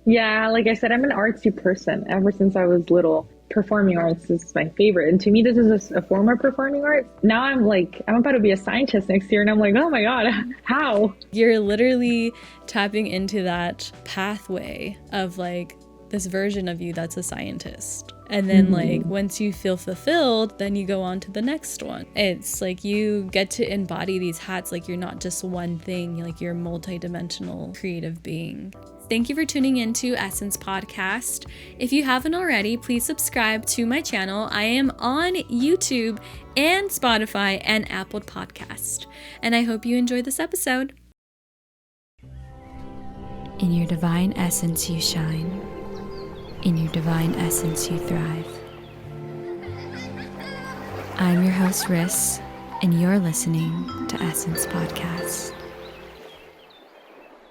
Yeah, like I said, I'm an artsy person ever since I was little. Performing arts is my favorite. And to me, this is a form of performing arts. Now I'm about to be a scientist next year, and I'm like, oh my God, how? You're literally tapping into that pathway of like this version of you that's a scientist. And then like once you feel fulfilled, then you go on to the next one. It's like you get to embody these hats, like you're not just one thing, like you're a multi-dimensional creative being. Thank you for tuning in to Essence Podcast. If you haven't already, please subscribe to my channel. I am on YouTube and Spotify and Apple Podcast. And I hope you enjoy this episode. In your divine essence you shine. In your divine essence you thrive. I'm your host, Riss, and you're listening to Essence Podcast.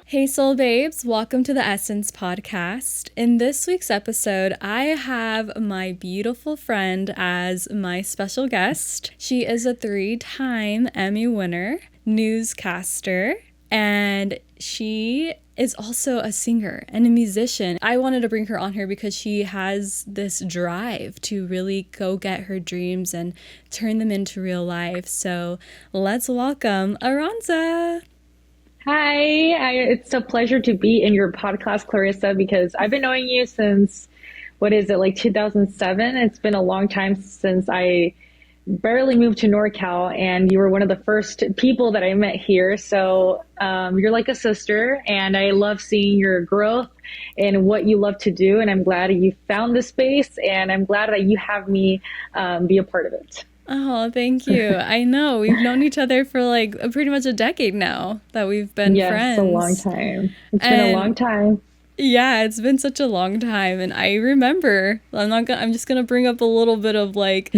Hey soul babes, welcome to the Essence Podcast. In this week's episode, I have my beautiful friend as my special guest. She is a 3-time Emmy winner, newscaster, and she is also a singer and a musician. I wanted to bring her on here because she has this drive to really go get her dreams and turn them into real life. So let's welcome Aranza. Hi, it's a pleasure to be in your podcast, Clarissa, because I've been knowing you since, what is it, like 2007? It's been a long time since I barely moved to NorCal, and you were one of the first people that I met here. So you're like a sister, and I love seeing your growth and what you love to do. And I'm glad you found this space, and I'm glad that you have me be a part of it. Oh, thank you. I know we've known each other for like pretty much a decade now that we've been friends. Yes, a long time. It's been a long time. Yeah, it's been such a long time. And I remember, I'm just gonna bring up a little bit of like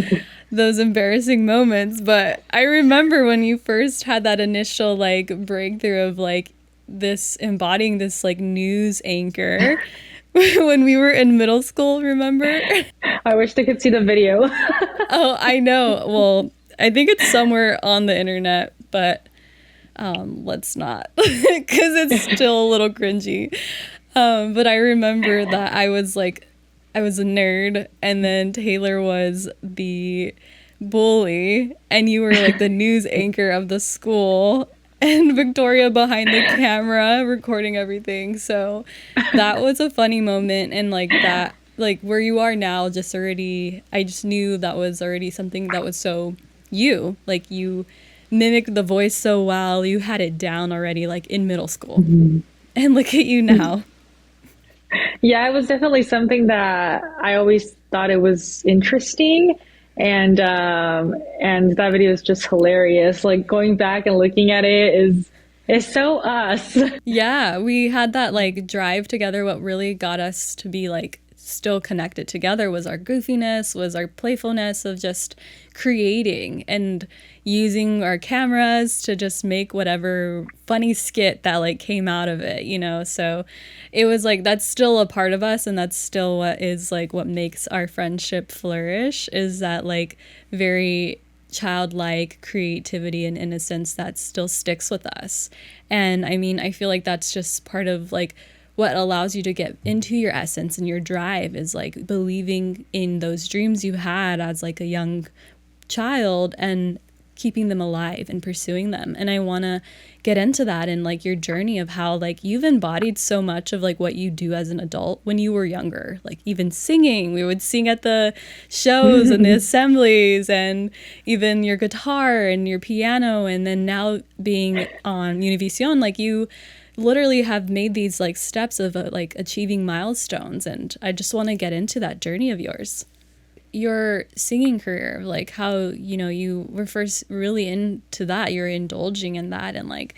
those embarrassing moments, but I remember when you first had that initial like breakthrough of like this embodying this like news anchor when we were in middle school, remember? I wish they could see the video. Oh, I know. Well, I think it's somewhere on the internet, but let's not, because it's still a little cringy. But I remember that I was a nerd, and then Taylor was the bully, and you were like the news anchor of the school, and Victoria behind the camera recording everything. So that was a funny moment, and like that, like where you are now, just already, I just knew that was already something that was so you, like you mimicked the voice so well, you had it down already, like in middle school. And look at you now. Yeah, it was definitely something that I always thought it was interesting. And that video is just hilarious. Like going back and looking at it is so us. Yeah, we had that like drive together. What really got us to be like still connected together was our goofiness, was our playfulness of just creating and using our cameras to just make whatever funny skit that like came out of it, you know? So it was like, that's still a part of us, and that's still what is like what makes our friendship flourish, is that like very childlike creativity and innocence that still sticks with us. And I mean, I feel like that's just part of like what allows you to get into your essence, and your drive is like believing in those dreams you had as like a young child and keeping them alive and pursuing them. And I want to get into that and like your journey of how like you've embodied so much of like what you do as an adult when you were younger, like even singing. We would sing at the shows and the assemblies, and even your guitar and your piano, and then now being on Univision, like you literally have made these like steps of like achieving milestones. And I just want to get into that journey of yours, your singing career, like how, you know, you were first really into that, you're indulging in that, and like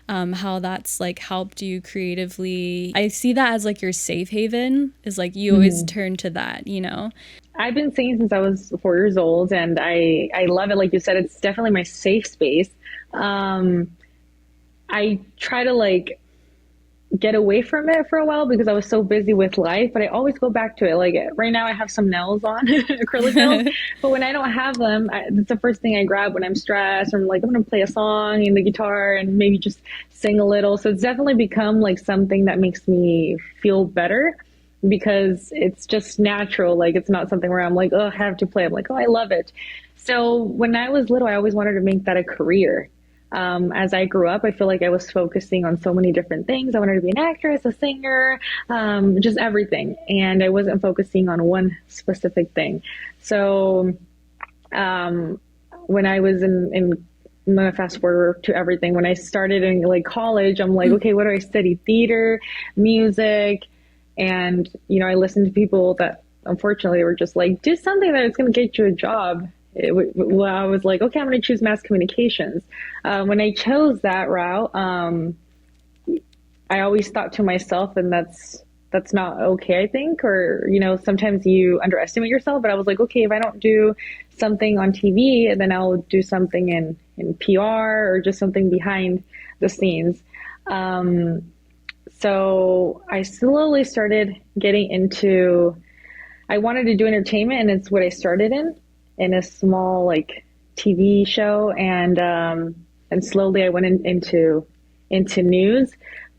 how that's like helped you creatively. I see that as like your safe haven, is like you always turn to that, you know? I've been singing since I was 4 years old, and I love it. Like you said, it's definitely my safe space. I try to like get away from it for a while because I was so busy with life, but I always go back to it. Like right now I have some nails on, acrylic nails, but when I don't have them, it's the first thing I grab when I'm stressed. I'm like, I'm going to play a song in the guitar and maybe just sing a little. So it's definitely become like something that makes me feel better because it's just natural. Like it's not something where I'm like, oh, I have to play. I'm like, oh, I love it. So when I was little, I always wanted to make that a career. As I grew up, I feel like I was focusing on so many different things. I wanted to be an actress, a singer, just everything. And I wasn't focusing on one specific thing. So when I was I'm gonna fast forward to everything. When I started in like college, I'm like, okay, what do I study? Theater, music, and I listened to people that unfortunately were just like, do something that is going to get you a job. Well, I was like, okay, I'm going to choose mass communications. When I chose that route, I always thought to myself, and that's not okay, I think, or sometimes you underestimate yourself. But I was like, okay, if I don't do something on TV, then I'll do something in PR or just something behind the scenes. So I slowly started getting into. I wanted to do entertainment, and it's what I started in a small like TV show, and slowly I went into news.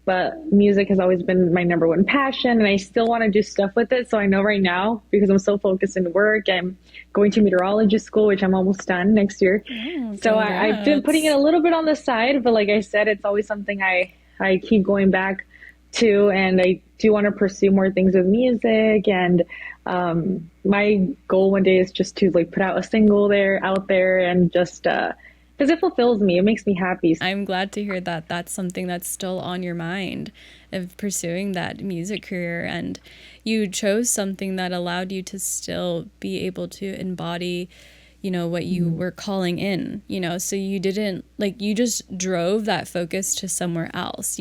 But music has always been my number one passion, and I still want to do stuff with it. So I know right now, because I'm so focused in work, I'm going to meteorology school, which I'm almost done next year. Oh, So I've been putting it a little bit on the side, but like I said, it's always something I keep going back to, and I do want to pursue more things with music. And my goal one day is just to like put out a single out there, and just because it fulfills me, it makes me happy. I'm glad to hear that that's something that's still on your mind of pursuing that music career, and you chose something that allowed you to still be able to embody what you were calling in, so you didn't you just drove that focus to somewhere else,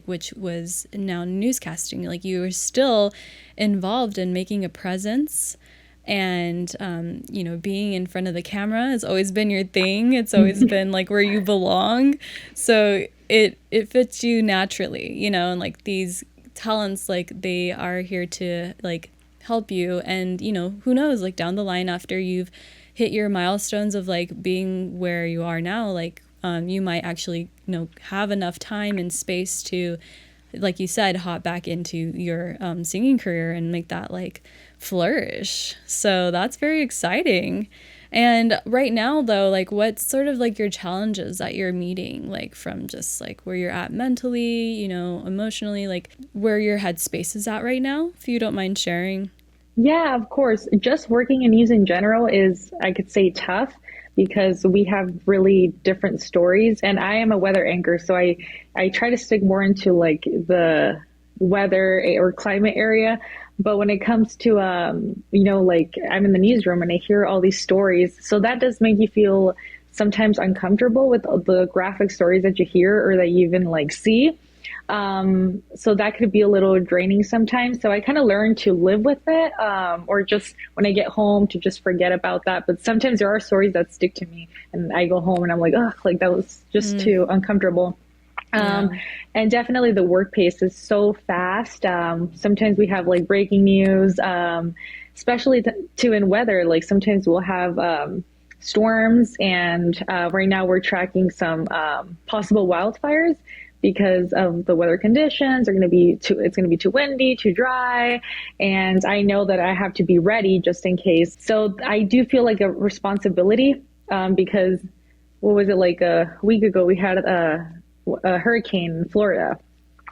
which was now newscasting. Like you were still involved in making a presence, and being in front of the camera has always been your thing. It's always been like where you belong. So it fits you naturally, and like these talents, like they are here to like help you. And who knows, like down the line, after you've hit your milestones of like being where you are now, like you might actually have enough time and space to, like you said, hop back into your singing career and make that like flourish. So that's very exciting. And right now though, like what's sort of like your challenges that you're meeting, like from just like where you're at mentally, emotionally, like where your headspace is at right now, if you don't mind sharing? Yeah, of course. Just working in news in general is, I could say, tough because we have really different stories. And I am a weather anchor, so I try to stick more into like the weather or climate area. But when it comes to, like I'm in the newsroom and I hear all these stories. So that does make you feel sometimes uncomfortable with the graphic stories that you hear or that you even like see. So that could be a little draining sometimes. So I kind of learned to live with it, or just when I get home to just forget about that. But sometimes there are stories that stick to me and I go home and I'm like, oh, like that was just too uncomfortable. Yeah. And definitely the work pace is so fast. Sometimes we have like breaking news, especially too in weather. Like sometimes we'll have, storms, and right now we're tracking some possible wildfires because of the weather conditions. It's going to be too windy, too dry, and I know that I have to be ready just in case. So I do feel like a responsibility, because what was it, like a week ago we had a hurricane in Florida.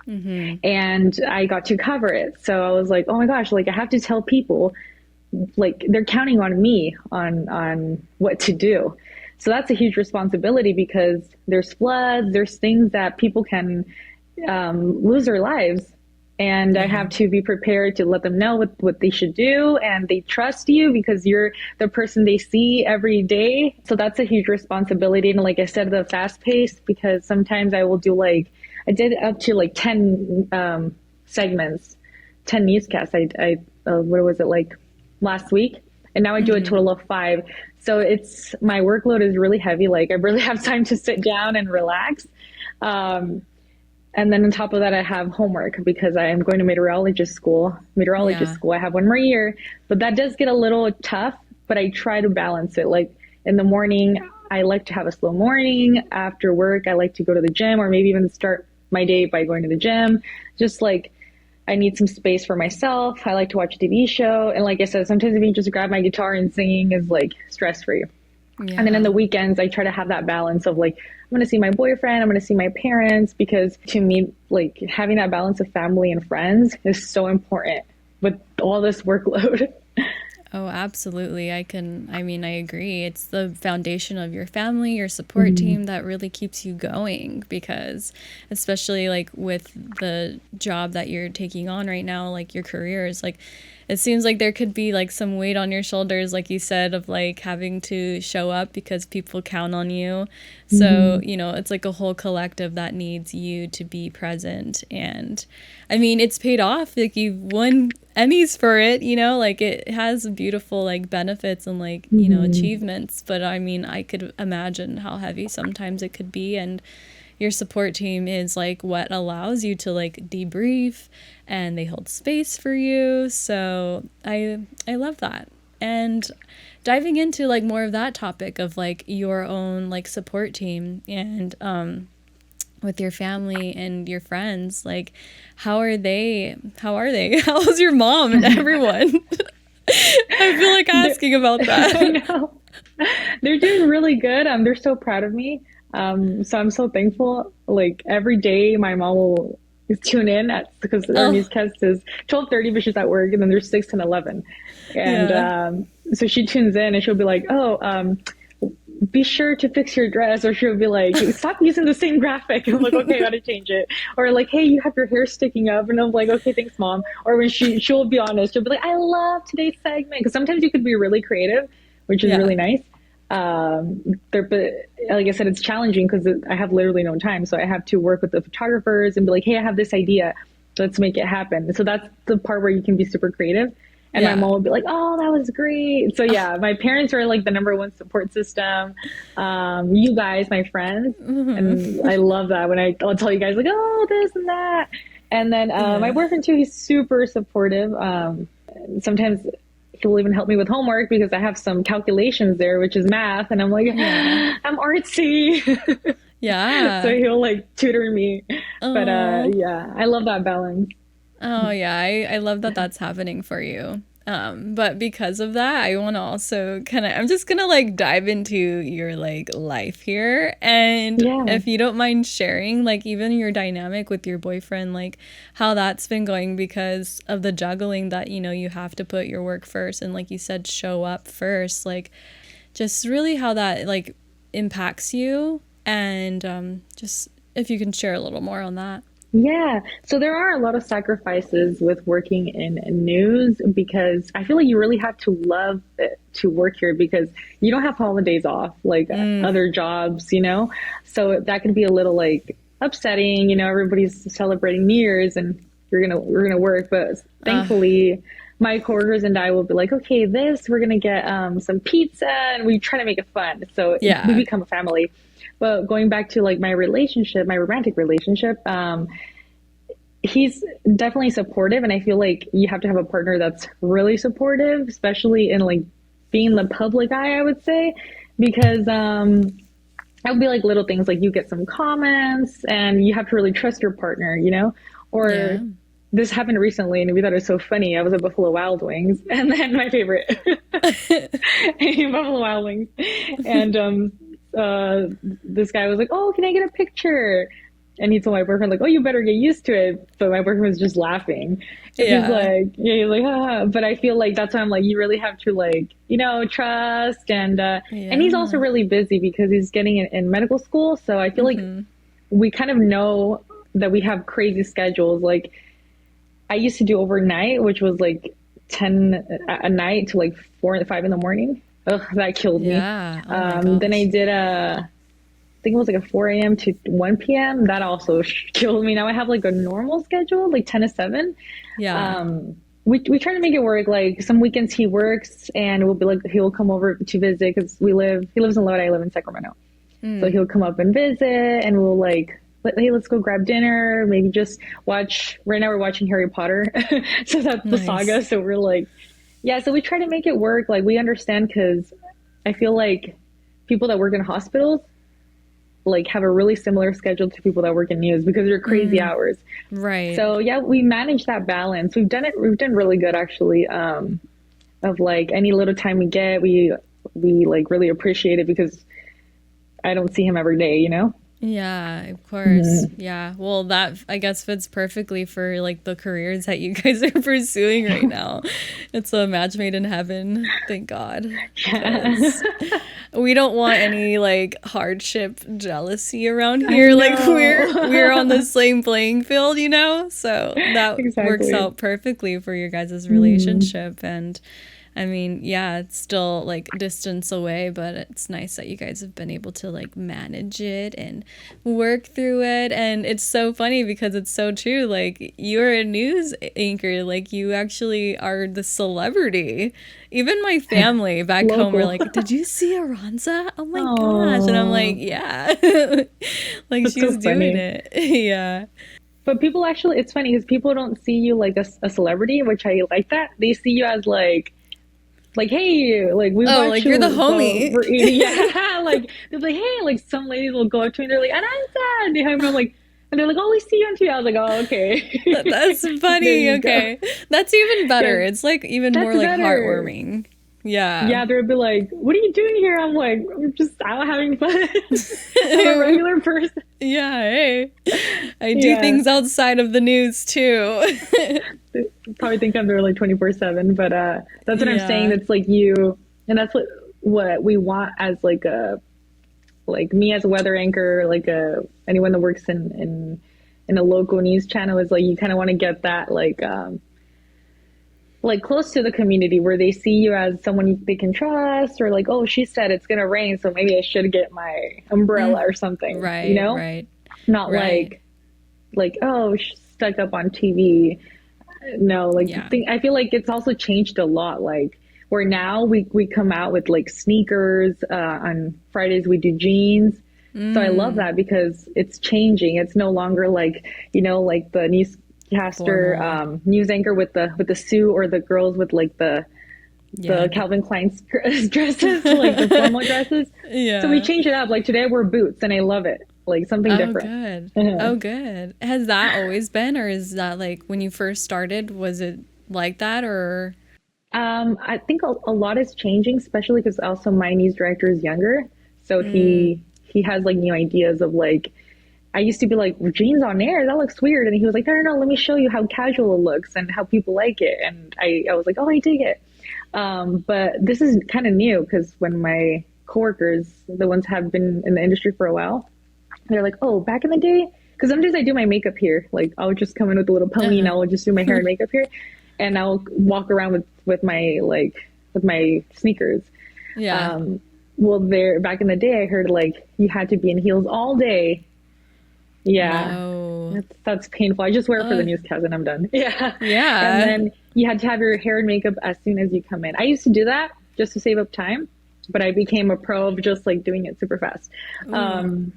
And I got to cover it. So I was like, oh my gosh, like I have to tell people, like they're counting on me on what to do. So that's a huge responsibility because there's floods, there's things that people can lose their lives. And I have to be prepared to let them know what they should do. And they trust you because you're the person they see every day. So that's a huge responsibility. And like I said, the fast pace, because sometimes I will do I did up to like 10 segments, 10 newscasts. What was it, like last week? And now I do a total of 5. So my workload is really heavy. Like I really have time to sit down and relax. And then on top of that, I have homework because I am going to meteorologist school. Yeah. I have one more year, but that does get a little tough, but I try to balance it. Like in the morning, I like to have a slow morning. After work, I like to go to the gym or maybe even start my day by going to the gym. Just like I need some space for myself. I like to watch a TV show. And like I said, sometimes even just grab my guitar and singing is like stress free. And then in Yeah. the weekends, I try to have that balance of like, I'm going to see my boyfriend, I'm going to see my parents, because to me, like having that balance of family and friends is so important with all this workload. Oh, absolutely. I mean, I agree. It's the foundation of your family, your support team that really keeps you going because, especially like with the job that you're taking on right now, like your career is like, it seems like there could be like some weight on your shoulders, like you said, of like having to show up because people count on you. So, Mhm. you know, it's like a whole collective that needs you to be present. And I mean, it's paid off. Like you've won Emmys for it, you know, like it has beautiful like benefits and like, you know, Mhm. achievements. But I mean, I could imagine how heavy sometimes it could be. And your support team is like what allows you to like debrief and they hold space for you. So I love that. And diving into like more of that topic of like your own like support team and with your family and your friends, like how are they how's your mom and everyone? I feel like They're- asking about I that. know. They're doing really good. They're so proud of me. So I'm so thankful. Like every day, my mom will tune in at because our Oh, newscast is 12:30, but she's at work, and then there's 6 and 11, and yeah. so she tunes in and she'll be like, "Oh, be sure to fix your dress," or she'll be like, "Hey, stop using the same graphic." And I'm like, "Okay, I gotta change it." Or like, "Hey, you have your hair sticking up," and I'm like, "Okay, thanks, mom." Or when she'll be honest, she'll be like, "I love today's segment," because sometimes you could be really creative, which is Yeah. really nice. But like I said, it's challenging because I have literally no time, so I have to work with the photographers and be like, "Hey, I have this idea, let's make it happen." So that's the part where you can be super creative. And my Yeah. mom would be like, "Oh, that was great." So yeah, my parents are like the number one support system. You guys, my friends, and I love that when I'll tell you guys like, "Oh, this and that." And then my Yeah. boyfriend too, he's super supportive. Sometimes he'll even help me with homework because I have some calculations there, which is math, and I'm like, Yeah. I'm artsy. So Yeah. he'll like tutor me. But Oh. yeah, I love that balance. Oh yeah, I love that that's happening for you. But because of that, I want to also kind of I'm just gonna like dive into your like life here, and Yeah. if you don't mind sharing, like even your dynamic with your boyfriend, like how that's been going because of the juggling that you know you have to put your work first, and like you said, show up first, like just really how that like impacts you, and just if you can share a little more on that. Yeah. So there are a lot of sacrifices with working in news because I feel like you really have to love it to work here because you don't have holidays off like Mm, other jobs, you know? So that can be a little like upsetting, everybody's celebrating New Year's and we're gonna work, but uh, thankfully my coworkers and I will be like, okay, we're gonna get some pizza and we try to make it fun. So we yeah. become a family. But going back to like my relationship, my romantic relationship, he's definitely supportive, and I feel like you have to have a partner that's really supportive, especially in like being the public eye, I would say, because it would be like little things like you get some comments and you have to really trust your partner, or Yeah. this happened recently and we thought it was so funny. I was at Buffalo Wild Wings and then my favorite Buffalo Wild Wings, and this guy was like, "Oh, can I get a picture?" And he told my boyfriend like, "Oh, you better get used to it." But my boyfriend was just laughing. He's Yeah. like, yeah, he's like, ah. But I feel like that's why I'm like, you really have to like, trust, and he's also Yeah. really busy because he's getting in medical school. So I feel like Mm-hmm. we kind of know that we have crazy schedules. Like I used to do overnight, which was like 10 a night to like 4 or 5 in the morning. Ugh, that killed me. Yeah. Oh my Then I gosh. did I think it was like a 4 a.m. to 1 p.m. That also killed me. Now I have like a normal schedule, like 10 to 7. Yeah. We try to make it work. Like some weekends he works and we'll be like, he will come over to visit because he lives in Lodi, I live in Sacramento. So Mm. he'll come up and visit and we'll like hey, let's go grab dinner, maybe just watch. Right now we're watching Harry Potter, so that's the saga. Nice. So we're like, yeah. So we try to make it work. Like we understand because I feel like people that work in hospitals like have a really similar schedule to people that work in news because they're crazy hours. Right. So yeah, we manage that balance. We've done it. We've done really good actually. Of like any little time we get, we like really appreciate it because I don't see him every day, you know? Yeah, of course. Yeah. Well, that I guess fits perfectly for like the careers that you guys are pursuing right now. It's a match made in heaven, thank God, Yeah. because we don't want any like hardship jealousy around I here. Like we're on the know. same playing field, you know? So that works Exactly. out perfectly for your guys' Mm. relationship. And I mean, yeah, it's still like distance away, but it's nice that you guys have been able to like manage it and work through it. And it's so funny because it's so true. Like, you're a news anchor, like, you actually are the celebrity. Even my family back home were Local. like, "Did you see Aranza? Oh my gosh." And I'm like, Oh, "Yeah." Like, that's so she's doing funny. it. Yeah. But people actually, it's funny because people don't see you like a celebrity, which I like that. They see you as like, hey, like we Oh, watch like you're the you, so homie. we're eating. Yeah, like they're like, hey, like some ladies will go up to me, they're like, Ananta, and they have, I'm like, and they're like, oh, we see you on TV. I was like, oh, okay, That's there funny. you go. Okay. That's even better. Yeah, It's like even that's more like better. heartwarming. Yeah. Yeah, they'll be like, what are you doing here? I'm like, I'm just out having fun. I'm a regular person. Yeah, hey. I do Yeah, things outside of the news too. they probably think I'm there like 24/7, but that's what I'm saying. Yeah. It's like you, and that's what we want as like me as a weather anchor, like anyone that works in a local news channel is like you kind of want to get that like close to the community where they see you as someone they can trust or like, oh, she said it's gonna rain, so maybe I should get my umbrella or something, you Right, know? right, Not right. like oh, she's stuck up on TV. No, like Yeah. I feel like it's also changed a lot. Like where now we come out with like sneakers. On Fridays we do jeans. So I love that because it's changing. It's no longer like like the newscaster, Formal. news anchor with the suit or the girls with like Yeah. the Calvin Klein dresses, like the formal dresses. So we Yeah. change it up. Like today we're boots, and I love it. Like something Oh, different. good. Uh-huh. Oh, good. Has that always been, or is that like when you first started, was it like that, or? I think a lot is changing, especially because also my news director is younger, so he has like new ideas of like. I used to be like jeans on air, that looks weird, and he was like, no, no, no, let me show you how casual it looks and how people like it, and I was like, oh, I dig it. But this is kind of new because when my coworkers, the ones have been in the industry for a while, they're like, oh, back in the day, because sometimes I do my makeup here. Like I'll just come in with a little pony and Uh-huh. I'll just do my hair and makeup here, and I'll walk around with my with my sneakers. Yeah. Um, well, there back in the day, I heard like you had to be in heels all day. Yeah, No. that's painful. I just wear it for the Uh, newscast and I'm done. Yeah, and yeah. then you had to have your hair and makeup as soon as you come in. I used to do that just to save up time, but I became a pro of just like doing it super fast. Ooh. Um,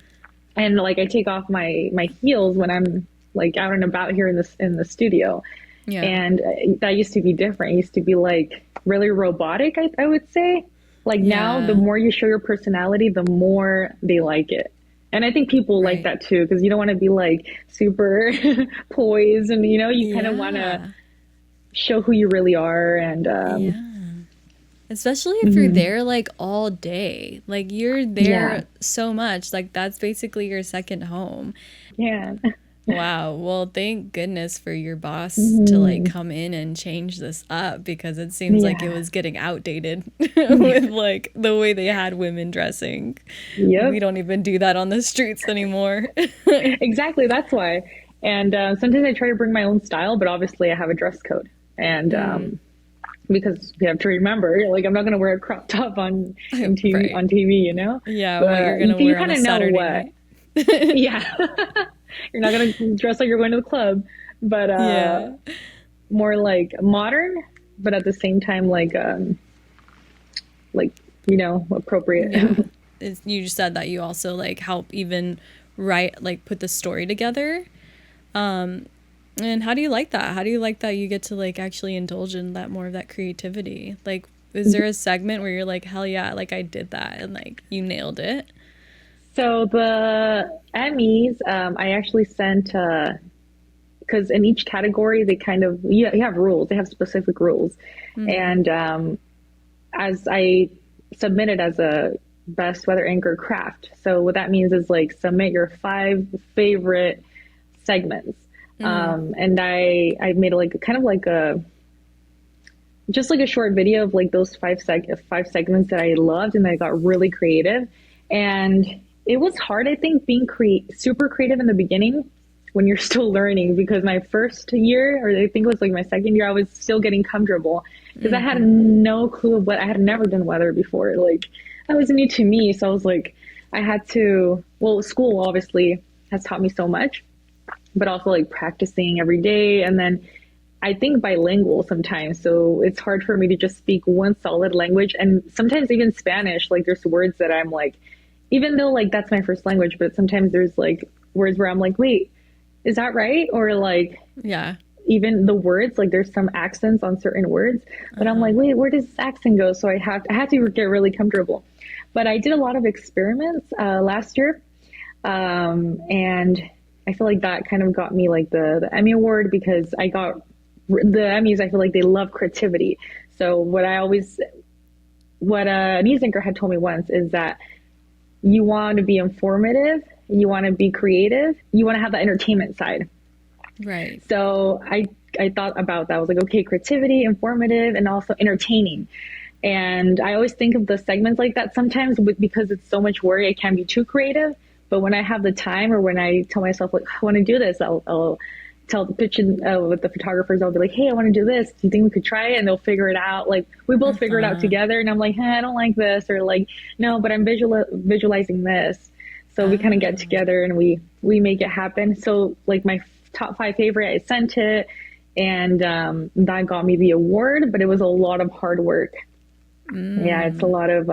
and like I take off my heels when I'm like out and about here in the studio, Yeah. and that used to be different. It used to be like really robotic, I would say. Like now, the Yeah. more you show your personality, the more they like it. And I think people like Right. that too, because you don't want to be like super poised, and you kind of want to Yeah. show who you really are. And Yeah. Especially if you're mhm. there like all day. Like you're Yeah, there so much. Like that's basically your second home. yeah, Wow. Well, thank goodness for your boss to like hmm, come in and change this up because it seems like it yeah, was getting outdated with like the way they had women dressing. We yep. don't even do that on the streets anymore. Exactly, that's why. And sometimes I try to bring my own style, but obviously I have a dress code. And because we have to remember, like I'm not going to wear a crop top Right. on TV, you know. Yeah, what you're But gonna you wear on kind a of know Saturday what. night. Yeah, you're not going to dress like you're going to the club, but Yeah. more like modern, but at the same time like appropriate. Yeah. You just said that you also like help even write, like put the story together. And how do you like that? How do you like that you get to like actually indulge in that more of that creativity? Like, is there a segment where you're like, hell yeah, like I did that and like you nailed it? So the Emmys, I actually sent because in each category they kind of you have rules. They have specific rules, and as I submitted as a best weather anchor craft. So what that means is like submit your 5 favorite segments. And I made like kind of like a just like a short video of like those 5 segments that I loved and I got really creative. And it was hard, I think, being super creative in the beginning when you're still learning because my first year, or I think it was like my second year, I was still getting comfortable because I had no clue of what I had never done weather before. Like that was new to me. So I was like, I had to, well, school obviously has taught me so much, but also like practicing every day. And then I think bilingual sometimes. So it's hard for me to just speak one solid language. And sometimes even Spanish, like there's words that I'm like, even though like that's my first language, but sometimes there's like words where I'm like, wait, is that right? Or like, Yeah. even the words, like there's some accents on certain words, but I'm like, wait, where does this accent go? So I had to get really comfortable. But I did a lot of experiments last year. And I feel like that kind of got me like the Emmy Award because I got the Emmys. I feel like they love creativity. So what a news anchor had told me once is that you want to be informative, you want to be creative, you want to have the entertainment side. Right. So I thought about that. I was like, okay, creativity, informative, and also entertaining. And I always think of the segments like that sometimes because it's so much work, it can be too creative. But when I have the time or when I tell myself, like, I want to do this, I'll tell the pitch with the photographers, I'll be like, hey, I want to do this. Do you think we could try it? And they'll figure it out. Like, we both figure it out together. And I'm like, I don't like this. Or like, no, but I'm visualizing this. So we kind of get together and we make it happen. So like my top 5 favorite, I sent it. And that got me the award, but it was a lot of hard work. Yeah, it's a lot of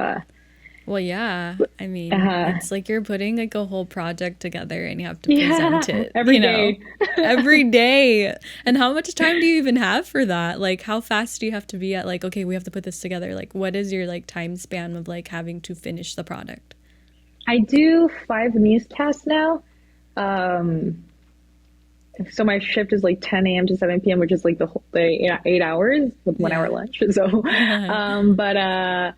well, yeah. I mean, it's like you're putting like a whole project together and you have to present it every day. every day. And how much time do you even have for that? Like, how fast do you have to be at like, okay, we have to put this together? Like, what is your like time span of like having to finish the product? I do 5 newscasts now. So my shift is like 10 a.m. to 7 p.m., which is like the whole day, 8 hours with 1 hour lunch. So, but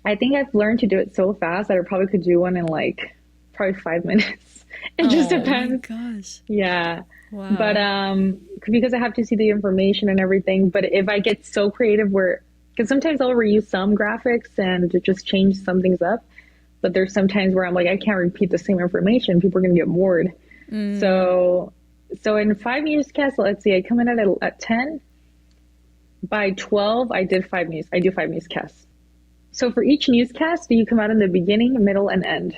I think I've learned to do it so fast that I probably could do one in like probably 5 minutes. It just depends. Oh my gosh. Yeah. Wow. But because I have to see the information and everything. But if I get so creative because sometimes I'll reuse some graphics and just change some things up. But there's some times where I'm like, I can't repeat the same information. People are going to get bored. So in 5 newscasts, let's see, I come in at 10. By 12, I do 5 newscasts. So for each newscast, you come out in the beginning, middle, and end.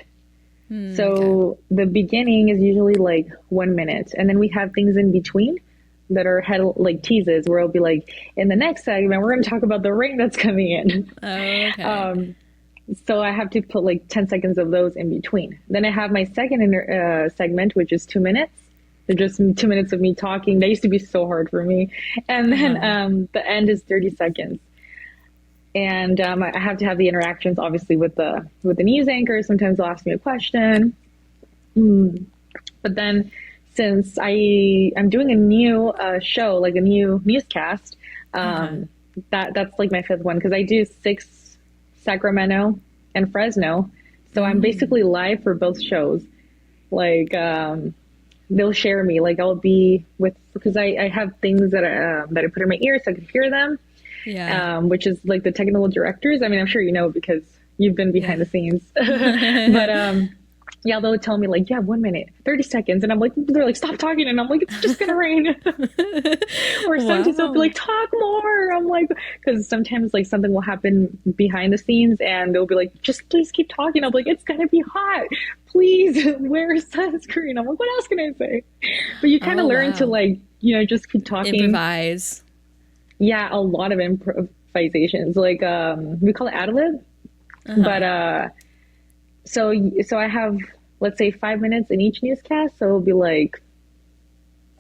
So the beginning is usually like 1 minute. And then we have things in between that are like teases where it'll be like, in the next segment, we're going to talk about the rain that's coming in. Oh, okay. So I have to put like 10 seconds of those in between. Then I have my second segment, which is 2 minutes. So just 2 minutes of me talking. That used to be so hard for me. And then the end is 30 seconds. And I have to have the interactions, obviously, with the news anchor. Sometimes they'll ask me a question. But then since I'm doing a new show, like a new newscast, that's like my 5th one because I do 6 Sacramento and Fresno. So I'm basically live for both shows. Like, they'll share me, like I'll be because I have things that I put in my ear so I can hear them. Yeah. Which is like the technical directors. I mean, I'm sure you know because you've been behind the scenes. But yeah, they'll tell me like, yeah, 1 minute, 30 seconds. And I'm like, they're like, stop talking. And I'm like, it's just going to rain. Or sometimes they'll be like, talk more. I'm like, because sometimes like something will happen behind the scenes and they'll be like, just please keep talking. I'm like, it's going to be hot. Please wear sunscreen. I'm like, what else can I say? But you kind of learn to like, just keep talking. Improvise. Yeah, a lot of improvisations. Like, we call it ad lib. But, so I have let's say 5 minutes in each newscast. So it'll be like,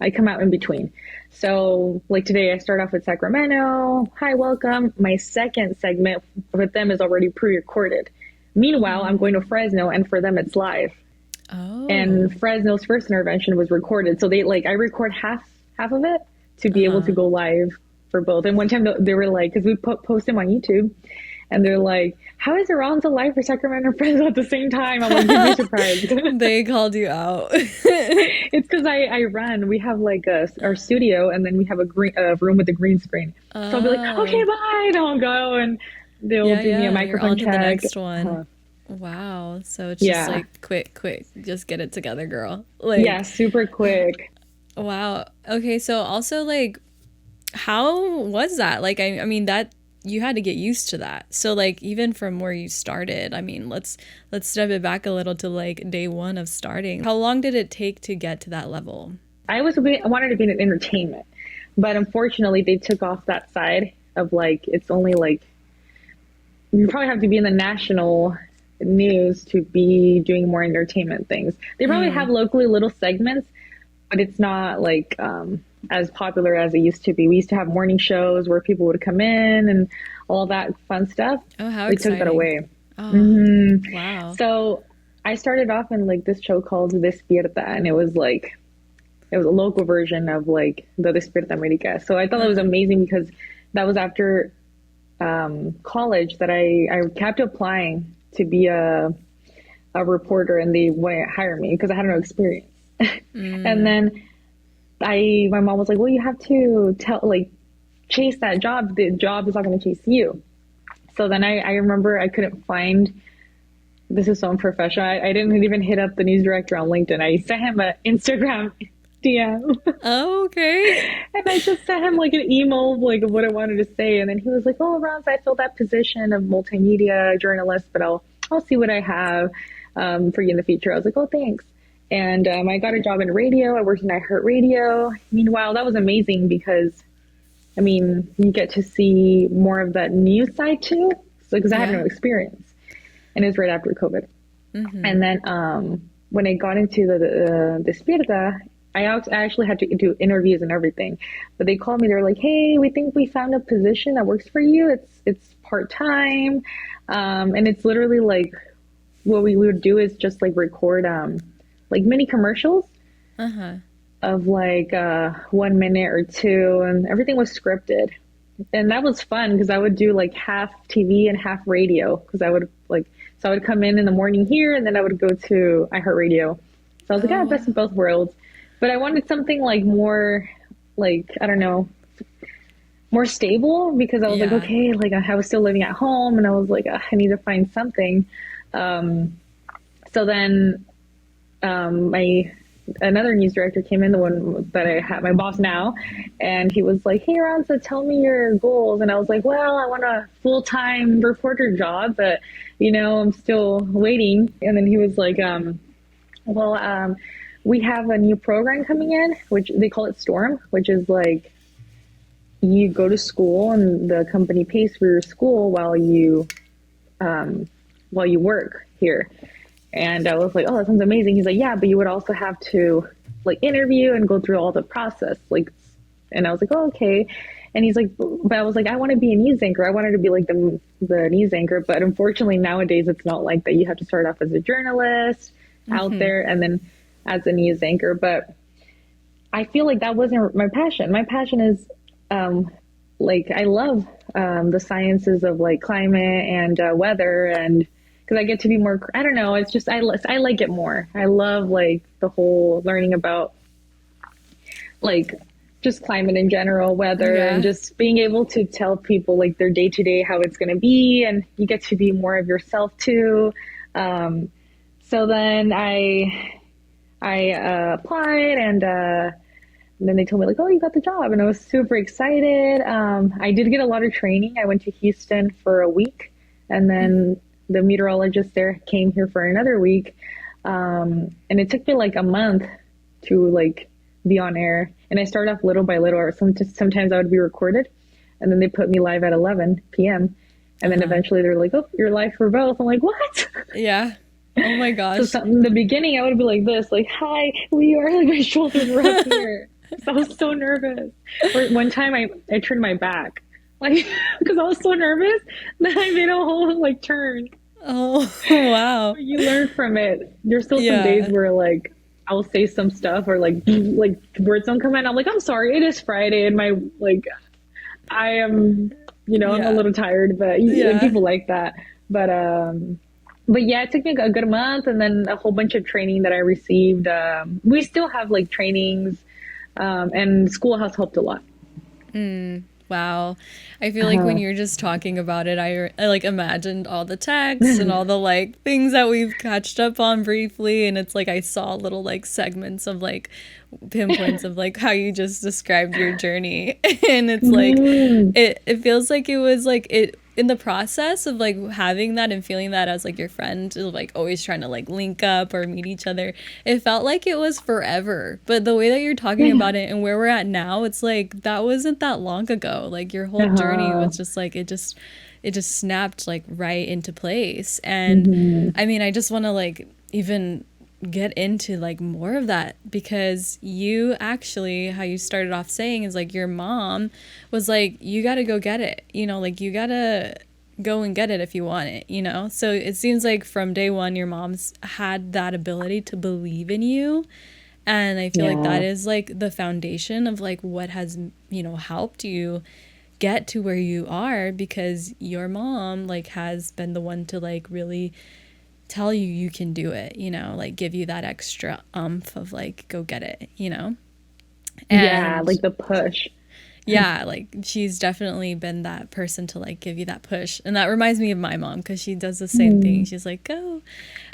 I come out in between. So like today I start off with Sacramento. Hi, welcome. My second segment with them is already pre-recorded. Meanwhile, I'm going to Fresno, and for them it's live. Oh. And Fresno's first intervention was recorded. So they like, I record half of it to be able to go live for both. And one time they were like, because we post them on YouTube, and they're like, how is Aranza live for Sacramento and Fresno at the same time? I'm like, you'd be surprised. They called you out. It's because I run. We have like our studio, and then we have a room with a green screen. So I'll be like, okay, bye. And I'll go, and they'll do me a microphone check. You're on to the next one. Wow. So it's just like quick, just get it together, girl. Like, yeah, super quick. Wow. Okay. So also, like, how was that? Like, I mean, that you had to get used to that. So like, even from where you started, I mean, let's step it back a little to like day one of starting. How long did it take to get to that level? I wanted to be in entertainment, but unfortunately they took off that side of like, it's only like, you probably have to be in the national news to be doing more entertainment things. They probably have locally little segments, but it's not like as popular as it used to be. We used to have morning shows where people would come in and all that fun stuff. Oh, how they exciting. took that away. Oh, wow. So I started off in like this show called Despierta, and it was a local version of like the Despierta America. So I thought it was amazing because that was after college that I kept applying to be a reporter, and they wouldn't hire me because I had no experience. And then my mom was like, well, you have to chase that job. The job is not going to chase you. So then I remember I couldn't find, this is so unprofessional. I didn't even hit up the news director on LinkedIn. I sent him an Instagram DM. Oh, okay. And I just sent him like an email like of what I wanted to say. And then he was like, oh, Ron, I filled that position of multimedia journalist, but I'll see what I have for you in the future. I was like, oh, thanks. And I got a job in radio. I worked in iHeartRadio. Meanwhile, that was amazing because, I mean, you get to see more of that news side too. So because I had no experience, and it was right after COVID. And then when I got into the Despierta, I actually had to do interviews and everything. But they called me. They're like, hey, we think we found a position that works for you. It's part-time. And it's literally like, what we would do is just like record like mini commercials of like 1 minute or two, and everything was scripted. And that was fun because I would do like half TV and half radio, because I would come in the morning here, and then I would go to iHeartRadio. So I was like, best of both worlds. But I wanted something like more, like, I don't know, more stable, because I was like, okay, like I was still living at home, and I was like, I need to find something. So then another news director came in, the one that I had, my boss now, and he was like, hey, Aranza, tell me your goals. And I was like, well, I want a full-time reporter job, but, you know, I'm still waiting. And then he was like, we have a new program coming in, which they call it Storm, which is like, you go to school and the company pays for your school while you work here. And I was like, oh, that sounds amazing. He's like, yeah, but you would also have to like interview and go through all the process. Like, and I was like, oh, okay. And he's like, but I was like, I want to be a news anchor. I wanted to be like the news anchor. But unfortunately, nowadays, it's not like that. You have to start off as a journalist out there and then as a news anchor. But I feel like that wasn't my passion. My passion is like, I love the sciences of like climate and weather, and because I get to be more, I don't know, it's just, I like it more. I love like the whole learning about like just climate in general, weather, and just being able to tell people like their day to day, how it's going to be. And you get to be more of yourself too. So then I applied, and then they told me like, oh, you got the job. And I was super excited. I did get a lot of training. I went to Houston for a week, and then the meteorologist there came here for another week. And it took me like a month to like be on air. And I started off little by little, or sometimes I would be recorded, and then they put me live at 11 p.m. And then eventually they're like, oh, you're live for both. I'm like, what? Yeah. Oh my So gosh. in the beginning, I would be like this, like, hi, we are, like my shoulders were up here. So I was so nervous. Or one time I turned my back, like, because I was so nervous that I made a whole like turn. Oh, wow. But you learn from it. There's still some days Yeah. where like I'll say some stuff or like words don't come out. I'm like, I'm sorry, it is Friday and my like I am, I'm a Yeah. little tired, but like, Yeah. people like that. But but yeah, it took me a good month and then a whole bunch of training that I received. We still have like trainings, and school has helped a lot. Wow. I feel like when Uh, you're just talking about it, I like imagined all the texts and all the like things that we've catched up on briefly. And it's like I saw little like segments of like pinpoints of like how you just described your journey. And it's like mm, it feels like it was like it in the process of like having that and feeling that as like your friend like always trying to like link up or meet each other, it felt like it was forever, but the way that you're talking yeah. about it and where we're at now, it's like that wasn't that long ago. Like your whole journey Uh-huh. was just like it just snapped like right into place. And Hmm. I mean, I just want to like even get into like more of that because you actually how you started off saying is like your mom was like you got to go get it, like you got to go and get it if you want it. So it seems like from day one your mom's had that ability to believe in you, and I feel like that Yeah. is like the foundation of like what has helped you get to where you are, because your mom like has been the one to like really tell you you can do it, like give you that extra umph of like go get it. Yeah, And like the push. yeah, like she's definitely been that person to like give you that push. And that reminds me of my mom because she does the same thing. Mm, She's like, go.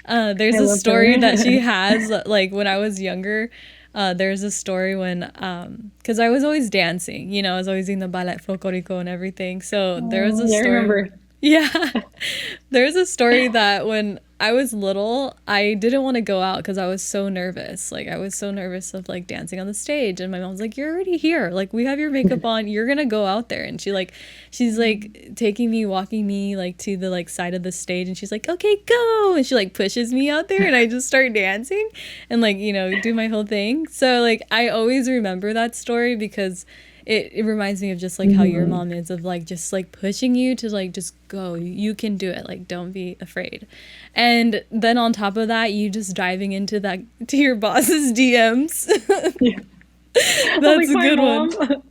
There's I a love story that she her. has like when I was younger. There's a story when because I was always dancing, I was always in the ballet folklorico and everything. So there was Oh, a yeah, I story. remember. Yeah. There's a story that when I was little, I didn't want to go out because I was so nervous. Like, I was so nervous of like dancing on the stage. And my mom's like, you're already here. Like, we have your makeup on. You're going to go out there. And she's like taking me, walking me like to the like side of the stage. And she's like, okay, go. And she like pushes me out there and I just start dancing and like, do my whole thing. So, like, I always remember that story because it reminds me of just like how your Hmm. mom is of like just like pushing you to like just go, you can do it, like don't be afraid. And then on top of that, you just diving into that to your boss's DMs. Yeah. I was That's like, a my good one. mom.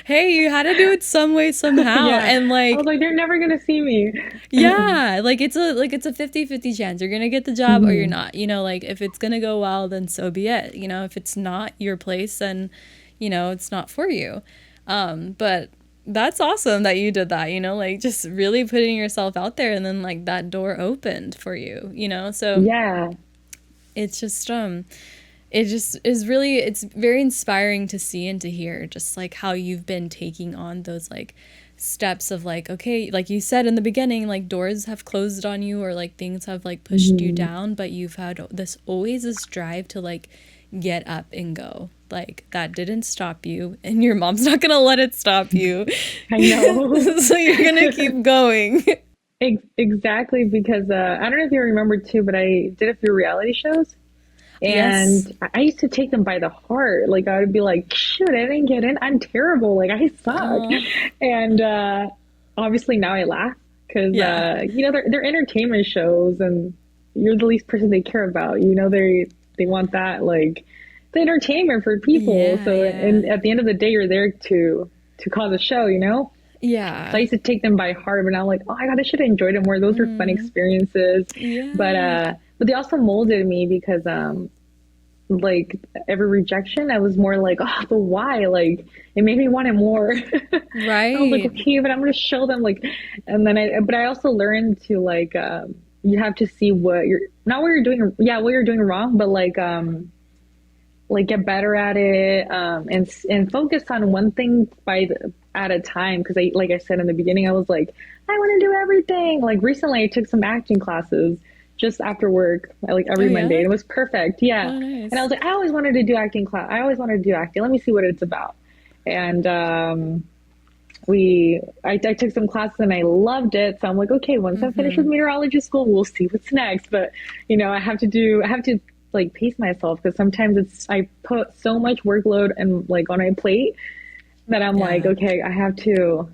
Hey, you had to do it some way somehow. Yeah. And I was like like, they're never gonna see me. yeah, like it's a 50-50 chance you're going to get the job or you're Hmm. not. Like if it's going to go well, then so be it. If it's not your place, then it's not for you. But that's awesome that you did that, like just really putting yourself out there, and then like that door opened for you. So Yeah. it's just it just is really, it's very inspiring to see and to hear just like how you've been taking on those like steps of like, okay, like you said in the beginning, like doors have closed on you or like things have like pushed you Hmm. down, but you've had this always this drive to like get up and go. Like that didn't stop you, and your mom's not gonna let it stop you. I know. So you're gonna keep going. Exactly, because I don't know if you remember too, but I did a few reality shows. Yes. And I used to take them by the heart. Like I would be like, shoot, I didn't get in. I'm terrible. Like I suck. Oh, And obviously now I laugh because yeah. they're entertainment shows and you're the least person they care about. They want that like the entertainment for people. Yeah, So yeah. and at the end of the day you're there to cause a show. So I Yeah. used to take them by heart, but now I'm like, oh my God, I should have enjoyed it more. Those were fun experiences. But Yeah. they also molded me because like every rejection, I was more like, oh, but why? Like it made me want it more. I was like, Right. okay, but I'm gonna show them like, and then but I also learned to like, you have to see what you're not what you're doing, yeah, what you're doing wrong, but like get better at it, and focus on one thing at a time. Because like I said in the beginning, I was like, I want to do everything. Like recently, I took some acting classes just after work, like Oh every Monday. yeah. And it was perfect. Yeah. Oh And I nice. was like, I always wanted to do acting class. I always wanted to do acting. Let me see what it's about. And I took some classes and I loved it. So I'm like, okay, once I'm finished with Mm-hmm. meteorology school, we'll see what's next. But I have to like pace myself because sometimes I put so much workload and like on my plate that I'm like, Yeah. okay, I have to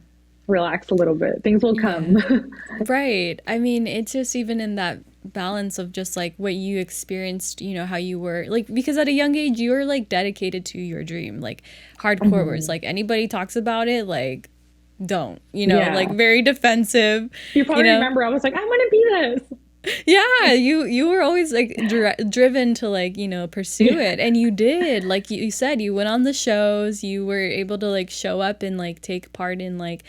relax a little bit. Things will come. Yeah. Right. I mean, it's just even in that balance of just like what you experienced, how you were like, because at a young age, you were like dedicated to your dream, like hardcore, where it's Mhm. like anybody talks about it, like, don't, like Yeah. very defensive, You you probably know? remember I was like, I want to be this. Yeah, you were always like driven to like, pursue Yeah. it. And you did. Like you said, you went on the shows, you were able to like show up and like take part in like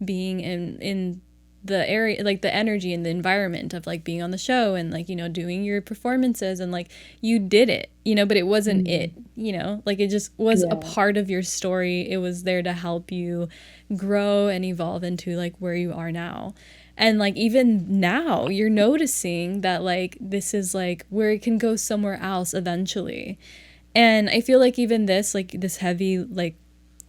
being in the area, like the energy and the environment of like being on the show and like, doing your performances, and like you did it, but it wasn't Mhm. it, like it just was a Yeah. part of your story. It was there to help you grow and evolve into like where you are now. And like even now you're noticing that like this is like where it can go somewhere else eventually. And I feel like even this, like this heavy, like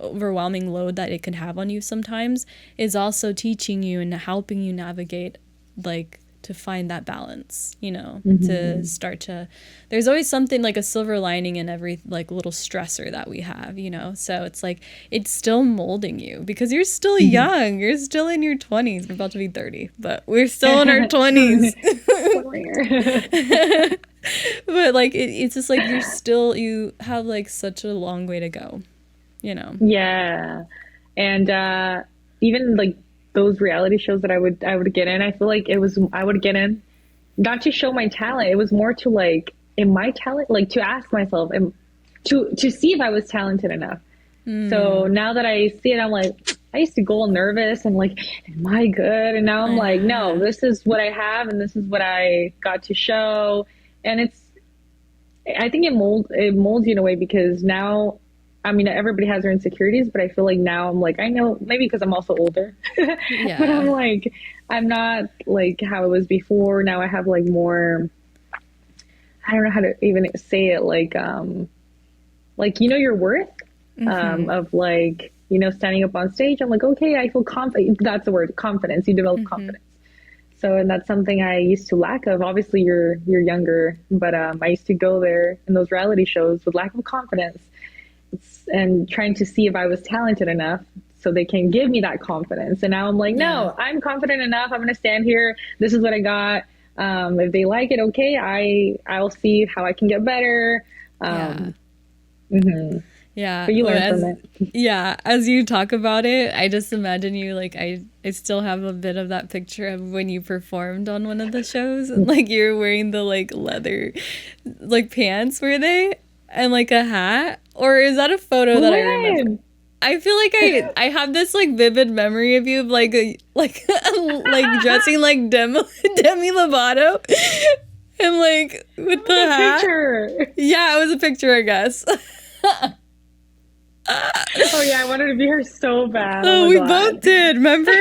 overwhelming load that it can have on you sometimes, is also teaching you and helping you navigate, like to find that balance, to Mhm. start to, there's always something like a silver lining in every like little stressor that we have, so it's like it's still molding you because you're still Mhm. young, you're still in your 20s, we're about to be 30, but we're still in our 20s. One more year. But like it's just like you have like such a long way to go, you know. Yeah. And even like those reality shows that I would get in, I feel like it was I would get in not to show my talent. It was more to like, am I talent? Like to ask myself, to see if I was talented enough. So Mm. now that I see it, I'm like, I used to go all nervous and like, am I good? And now I'm like, no, Uh-huh. this is what I have and this is what I got to show. And I think it molds you in a way because now, I mean, everybody has their insecurities, but I feel like now I'm like, I know maybe because I'm also older, but I'm Yeah. like, I'm not like how it was before. Now I have like more, I don't know how to even say it, like your worth, Mm-hmm. of like, standing up on stage. I'm like, okay, I feel confident. That's the word, confidence. You develop Mm-hmm. confidence. So, and that's something I used to lack of. Obviously, you're younger, but I used to go there in those reality shows with lack of confidence and trying to see if I was talented enough so they can give me that confidence. And now I'm like, Yeah. no, I'm confident enough. I'm going to stand here. This is what I got. If they like it, okay, I'll see how I can get better. Yeah. Um, mhm. Yeah. But you Well, learn from it. as you talk about it, I just imagine you like I still have a bit of that picture of when you performed on one of the shows, and like you're wearing the like leather like pants, were they? And like a hat? Or is that a photo that I remember? When? I feel like I have this like vivid memory of you like like like dressing like Demi Lovato and like with That the was a hat. picture. Yeah, it was a picture, I guess. Oh yeah, I wanted to be her so bad. Oh Oh, my we god. both did, remember?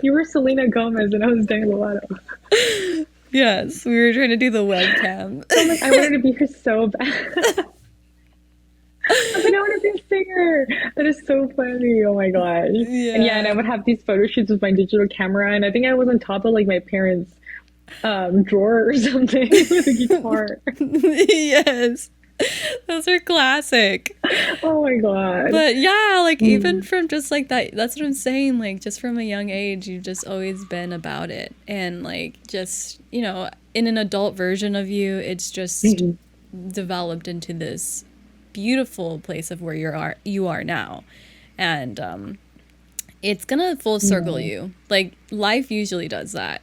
You were Selena Gomez and I was Demi Lovato. Yes, we were trying to do the webcam. I'm like, I wanted to be her so bad. I was like, I want to be a singer. That is so funny. Oh my gosh. And yeah, and I Yeah. would have these photo shoots with my digital camera, and I think I was on top of like my parents' drawer or something with a guitar. Yes. Those are classic. Oh my god. But yeah, like even Mm. from just like that, that's what I'm saying. Like just from a young age, you've just always been about it. And like just, in an adult version of you, it's just Mhm. developed into this beautiful place of where you are now. And it's gonna full circle Yeah. you. Like life usually does that.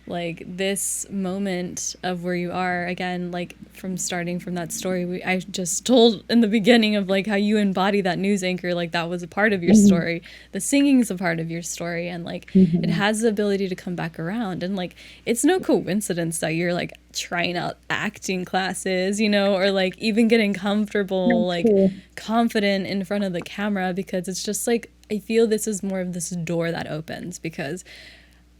Like this moment of where you are again, like from starting from that story I just told in the beginning of like how you embody that news anchor, like that was a part of your Mhm. story, the singing is a part of your story, and like it Mhm. has the ability to come back around. And like it's no coincidence that you're like trying out acting classes, or like even getting comfortable, That's like true. confident in front of the camera, because it's just like I feel this is more of this door that opens. Because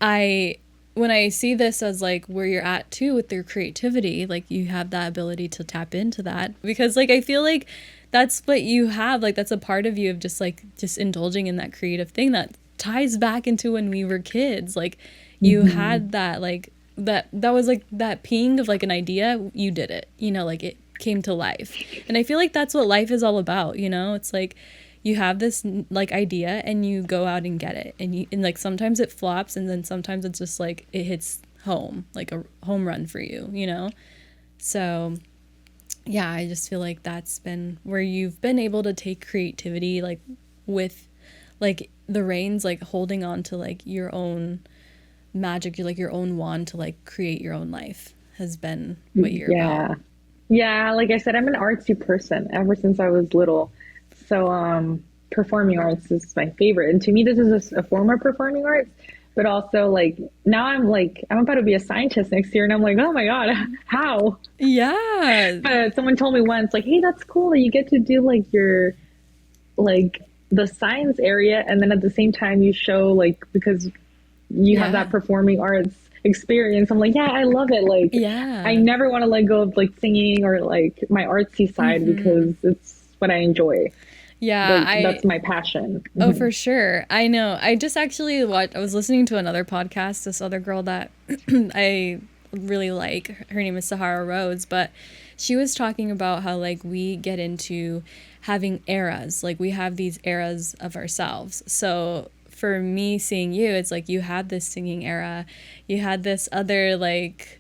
I when I see this as like where you're at too with your creativity, like you have that ability to tap into that, because like I feel like that's what you have. Like, that's a part of you of just indulging in that creative thing that ties back into when we were kids. Like, you Hmm. had that, like, that was like that ping of like an idea, you did it, like it came to life. And I feel like that's what life is all about, it's like you have this like idea and you go out and get it, and like sometimes it flops, and then sometimes it's just like it hits home, like a home run for you. So yeah, I just feel like that's been where you've been able to take creativity, like with like the reins, like holding on to like your own magic, like your own wand to like create your own life, has been what you're about. Yeah. Yeah, like I said, I'm an artsy person ever since I was little. So, performing arts is my favorite. And to me, this is a form of performing arts, but also like now I'm about to be a scientist next year, and I'm like, oh my God, how? Yeah. But someone told me once, like, hey, that's cool that you get to do like your like the science area, and then at the same time you show like because you have Yeah. that performing arts experience. I'm like, yeah, I love it. Like, I Yeah. never want to let go of like singing or like my artsy side because it's what I enjoy. Yeah, Like, that's my passion. oh, Hmm. for sure. I know. I just actually I was listening to another podcast, this other girl that I really like. Her name is Sahara Rhodes, but she was talking about how like we get into having eras. Like we have these eras of ourselves. So for me seeing you, it's like you had this singing era. You had this other like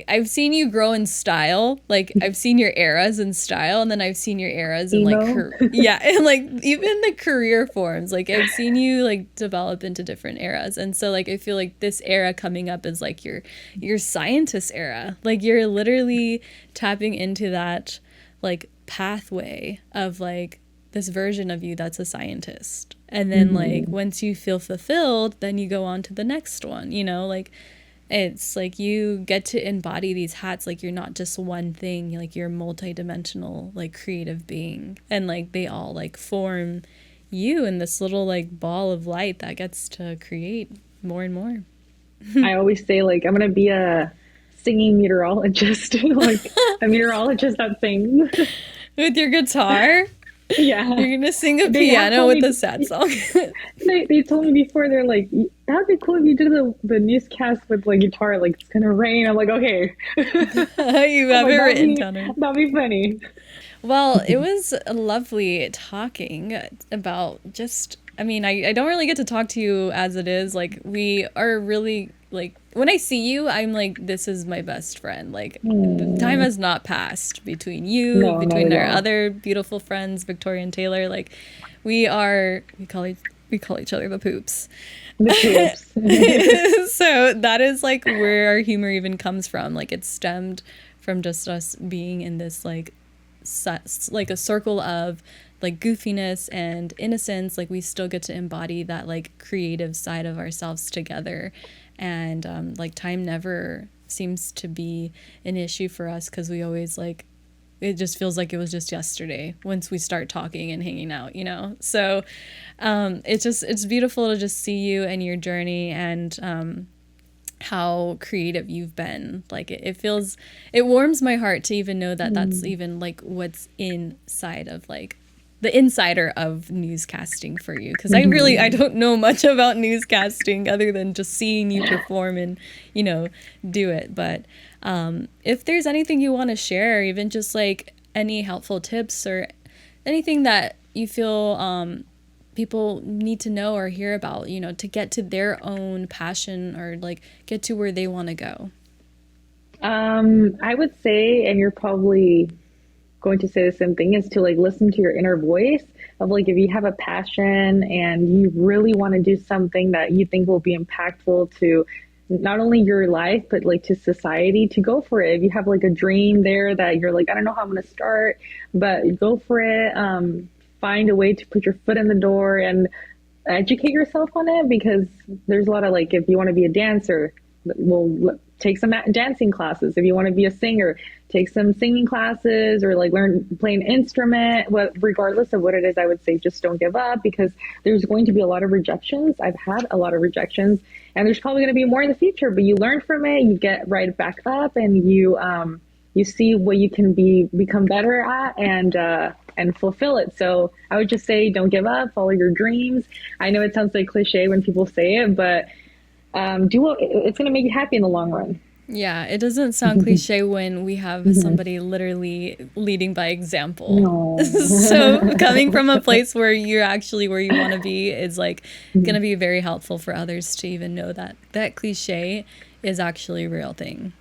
I've seen you grow in style. Like I've seen your eras in style, and then I've seen your eras in like Emo. yeah, and like even the career forms. Like I've seen you like develop into different eras. And so like I feel like this era coming up is like your scientist era. Like you're literally tapping into that like pathway of like this version of you that's a scientist. And then like Hmm. once you feel fulfilled, then you go on to the next one, like it's like you get to embody these hats, like you're not just one thing, like you're a multi-dimensional like creative being, and like they all like form you in this little like ball of light that gets to create more and more. I always say like I'm gonna be a singing meteorologist, like a meteorologist that sings. With your guitar, Yeah, you're gonna sing a they have piano told with me. a sad song. They told me before, they're like, that'd be cool if you did the newscast with like guitar, like it's gonna rain. I'm like, okay. You I'm have like, it written down. that'd be funny. Well, it was lovely talking about just, I mean, I don't really get to talk to you as it is. Like, we are really, like, when I see you, I'm like, this is my best friend. Like, time Hmm. has not passed between you, No, not between at our all. other beautiful friends, Victoria and Taylor. Like, we call each other the poops. The poops. So that is like where our humor even comes from. Like, it stemmed from just us being in this like a circle of like goofiness and innocence. Like we still get to embody that like creative side of ourselves together, and like time never seems to be an issue for us because we always like, it just feels like it was just yesterday once we start talking and hanging out. So it's beautiful to just see you and your journey, and how creative you've been. Like it feels, it warms my heart to even know that that's Hmm. even like what's inside of like the insider of newscasting for you, because I Hmm. don't know much about newscasting other than just seeing you perform and do it. But if there's anything you want to share, even just like any helpful tips or anything that you feel people need to know or hear about, to get to their own passion or like get to where they want to go. I would say, and you're probably going to say the same thing, is to like listen to your inner voice of like if you have a passion and you really want to do something that you think will be impactful to not only your life but like to society, to go for it. If you have like a dream there that you're like, I don't know how I'm going to start, but go for it. Find a way to put your foot in the door and educate yourself on it, because there's a lot of like, if you want to be a dancer, well, take some dancing classes. If you want to be a singer, take some singing classes, or like learn play an instrument. What, regardless of what it is, I would say just don't give up, because there's going to be a lot of rejections. I've had a lot of rejections, and there's probably going to be more in the future. But you learn from it, you get right back up, and you see what you can become better at, and and fulfill it. So I would just say, don't give up, follow your dreams. I know it sounds like cliche when people say it, but do what it's going to make you happy in the long run. Yeah, it doesn't sound cliche when we have somebody literally leading by example. No. So coming from a place where you're actually where you want to be is like going to be very helpful for others to even know that that cliche is actually a real thing.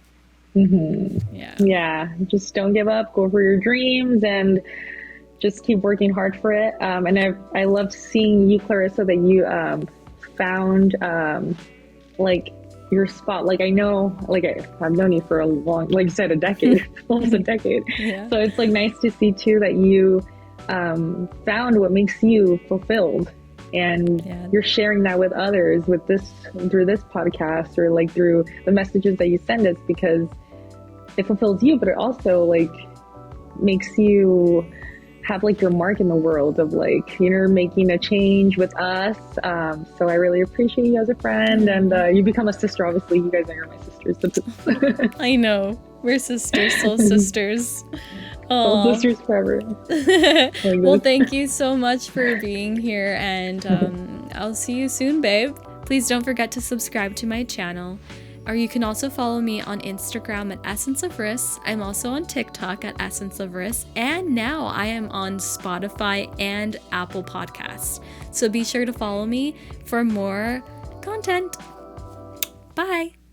Yeah. Yeah, just don't give up, go for your dreams, and just keep working hard for it. And I loved seeing you, Clarissa, that you found like your spot. Like I know, like I've known you for a long, like you said, a decade, almost a decade. Yeah. So it's like nice to see too that you found what makes you fulfilled, and you're sharing that with others with this through this podcast, or like through the messages that you send us, because it fulfills you, but it also like makes you have like your mark in the world of like, you're making a change with us. So I really appreciate you as a friend, and you become a sister. Obviously, you guys are my sisters. I know, we're sisters, soul sisters. Soul sisters forever. Well, thank you so much for being here, and I'll see you soon, babe. Please don't forget to subscribe to my channel. Or you can also follow me on Instagram at Essence of Riss. I'm also on TikTok at Essence of Riss. And now I am on Spotify and Apple Podcasts. So be sure to follow me for more content. Bye.